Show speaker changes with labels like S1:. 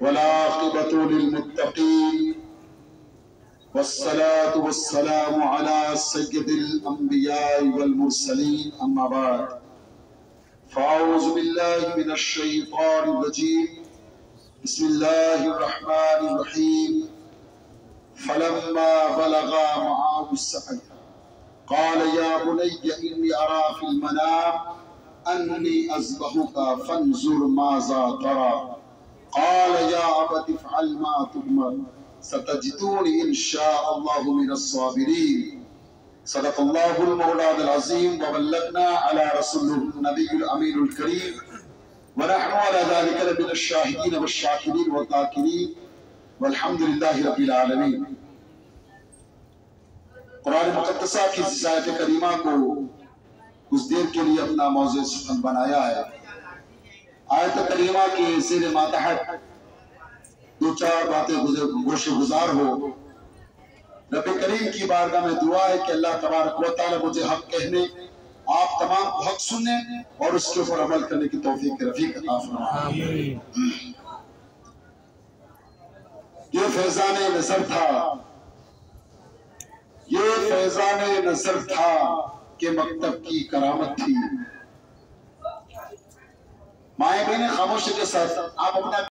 S1: والعاقبة للمتقين والصلاة والسلام على سيد الأنبياء والمرسلين أما بعد فأعوذ بالله من الشيطان الرجيم بسم الله الرحمن الرحيم فلما بلغ معه السعي قال يا بني إني أرى في المنام أني أذبحك فانظر ماذا ترى قال يا أبت افعل ما تؤمر ستجدوني إن شاء الله من الصابرين صدق الله المولى العظيم وبلغنا على رسوله النبي الأمين الكريم ونحن على ذلك من الشاهدين والشاكرين والذاكرين والحمد لله رب العالمين. قرآن مقدسہ کی اس آیت کریمہ کو کچھ دیر کے لیے اپنا موضوع سخن بنایا ہے. آیت کریمہ کے زیر ماتحت دو چار باتیں گوش گزار ہو. رب کریم کی بارگاہ میں دعا ہے کہ اللہ تبارک و تعالی مجھے حق کہنے، آپ تمام کو حق سننے اور اس کے اوپر عمل کرنے کی توفیق رفیق عطا فرمائے. یہ فیضان نظر تھا، یہ فیضان نظر تھا کہ مکتب کی کرامت تھی. مائیں بہنیں خاموشی کے ساتھ آپ اپنا